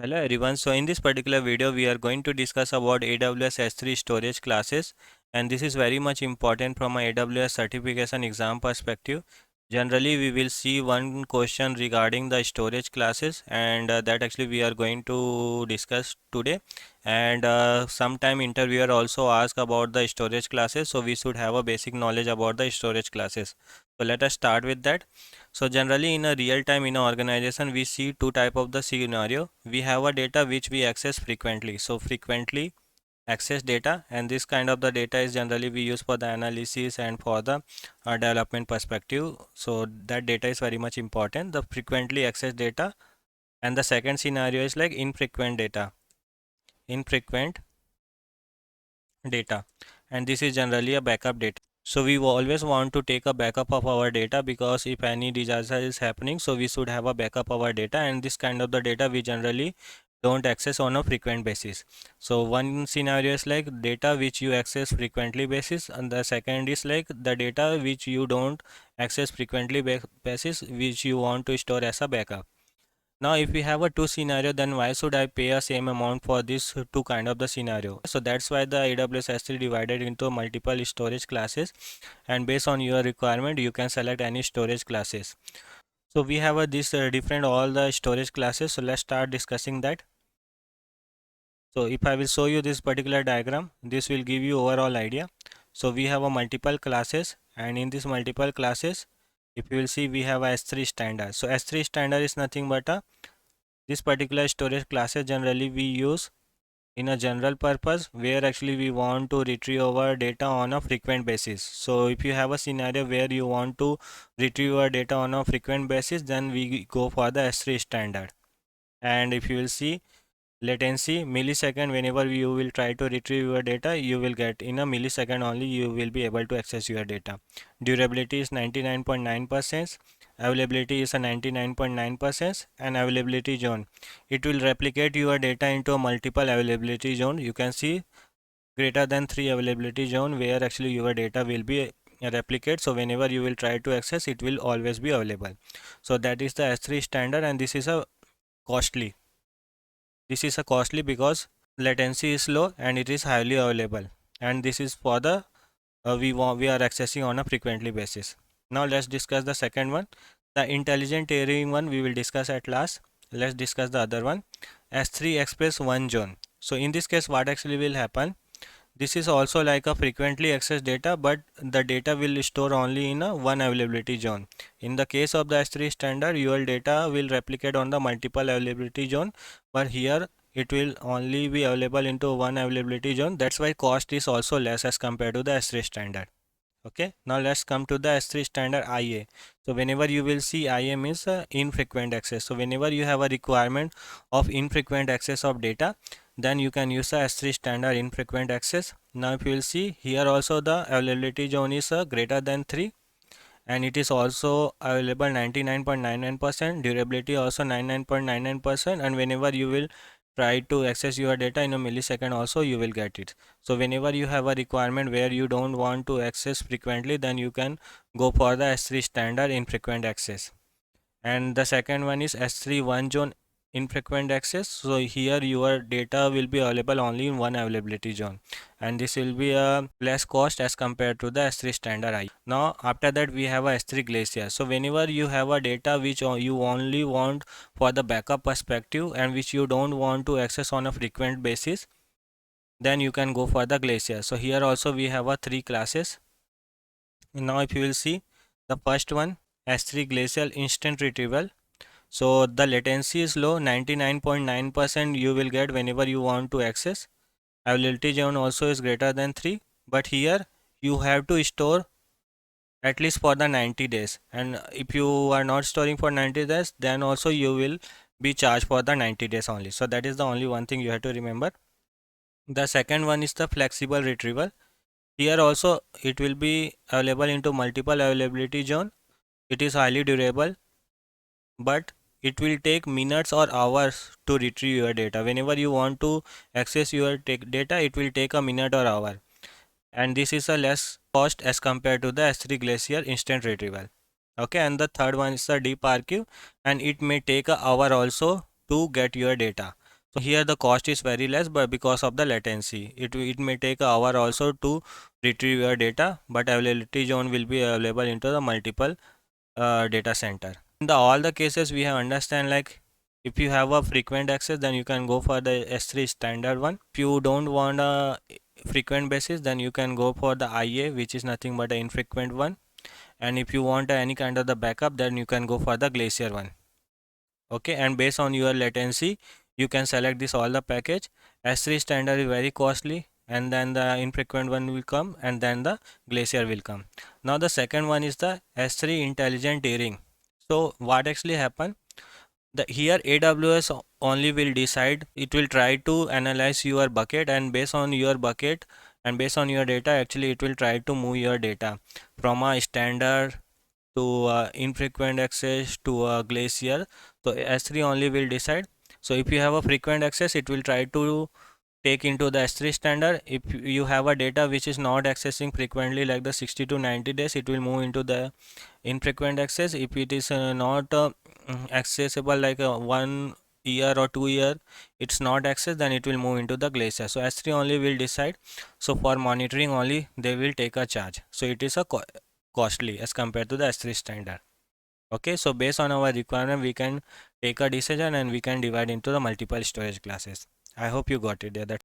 Hello everyone. So in this particular video we are going to discuss about AWS S3 storage classes, and this is very much important from a AWS certification exam perspective. Generally we will see one question regarding the storage classes, and that actually we are going to discuss today. And sometime interviewer also ask about the storage classes, so we should have a basic knowledge about the storage classes. So let us start with that. So generally in a real time in an organization we see two type of the scenario. We have a data which we access frequently. So frequently access data, and this kind of the data is generally we use for the analysis and for the development perspective. So that data is very much important, the frequently accessed data. And the second scenario is like infrequent data. Infrequent data, and this is generally a backup data. So we always want to take a backup of our data, because if any disaster is happening, so we should have a backup of our data, and this kind of the data we generally don't access on a frequent basis. So one scenario is like data which you access frequently basis, and the second is like the data which you don't access frequently basis, which you want to store as a backup. Now if we have a two scenario, then why should I pay a same amount for this two kind of the scenario? So that's why the AWS S3 divided into multiple storage classes, and based on your requirement you can select any storage classes. So we have this different all the storage classes. So let's start discussing that. So if I will show you this particular diagram, this will give you overall idea. So we have a multiple classes, and in this multiple classes, if you will see, we have a S3 standard. So S3 standard is nothing but a this particular storage classes generally we use in a general purpose, where actually we want to retrieve our data on a frequent basis. So if you have a scenario where you want to retrieve our data on a frequent basis, then we go for the S3 standard. And if you will see, latency millisecond, whenever you will try to retrieve your data, you will get in a millisecond only you will be able to access your data. Durability is 99.9%, availability is a 99.9%, and availability zone, it will replicate your data into a multiple availability zone. You can see greater than 3 availability zone, where actually your data will be replicate, so whenever you will try to access, it will always be available. So that is the S3 standard, and this is a costly. This is a costly because latency is low and it is highly available, and this is for the we are accessing on a frequently basis. Now let's discuss the second one, the intelligent tiering one we will discuss at last. Let's discuss the other one, S3 Express 1 zone. So in this case what actually will happen, this is also like a frequently accessed data, but the data will store only in a one availability zone. In the case of the S3 standard, your data will replicate on the multiple availability zone, but here it will only be available into one availability zone. That's why cost is also less as compared to the S3 standard. Okay, now let's come to the S3 standard IA. So whenever you will see, IA means infrequent access. So whenever you have a requirement of infrequent access of data, then you can use the S3 standard infrequent access. Now if you will see here, also the availability zone is greater than 3, and it is also available 99.99%, durability also 99.99%, and whenever you will try to access your data in a millisecond also you will get it. So whenever you have a requirement where you don't want to access frequently, then you can go for the S3 standard infrequent access. And the second one is S3 one zone infrequent access. So here your data will be available only in one availability zone, and this will be a less cost as compared to the S3 standard I. Now after that we have a S3 Glacier. So whenever you have a data which you only want for the backup perspective and which you don't want to access on a frequent basis, then you can go for the Glacier. So here also we have a three classes. Now if you will see, the first one, S3 Glacial instant retrieval. So the latency is low, 99.9% you will get whenever you want to access. Availability zone also is greater than 3, but here you have to store at least for the 90 days, and if you are not storing for 90 days, then also you will be charged for the 90 days only. So that is the only one thing you have to remember. The second one is the flexible retrieval. Here also it will be available into multiple availability zone. It is highly durable, but it will take minutes or hours to retrieve your data. Whenever you want to access your data, it will take a minute or hour, and this is a less cost as compared to the S3 Glacier instant retrieval. Okay, and the third one is the deep archive, and it may take an hour also to get your data. So here the cost is very less, but because of the latency, it may take an hour also to retrieve your data, but availability zone will be available into the multiple data center. In the all the cases we have understand, like if you have a frequent access, then you can go for the S3 standard one. If you don't want a frequent basis, then you can go for the IA, which is nothing but an infrequent one. And if you want any kind of the backup, then you can go for the Glacier one. Okay, and based on your latency you can select this all the package. S3 standard is very costly, and then the infrequent one will come, and then the Glacier will come. Now the second one is the S3 intelligent tiering. So what actually happen, the here AWS only will decide, it will try to analyze your bucket, and based on your bucket and based on your data, actually it will try to move your data from a standard to infrequent access to a Glacier. So S3 only will decide. So if you have a frequent access, it will try to take into the S3 standard. If you have a data which is not accessing frequently, like the 60 to 90 days, it will move into the infrequent access. If it is not accessible, like 1 year or 2 year, it's not accessed, then it will move into the Glacier. So S3 only will decide. So for monitoring only they will take a charge, so it is a costly as compared to the S3 standard. Okay, so based on our requirement we can take a decision, and we can divide into the multiple storage classes. I hope you got it there. That's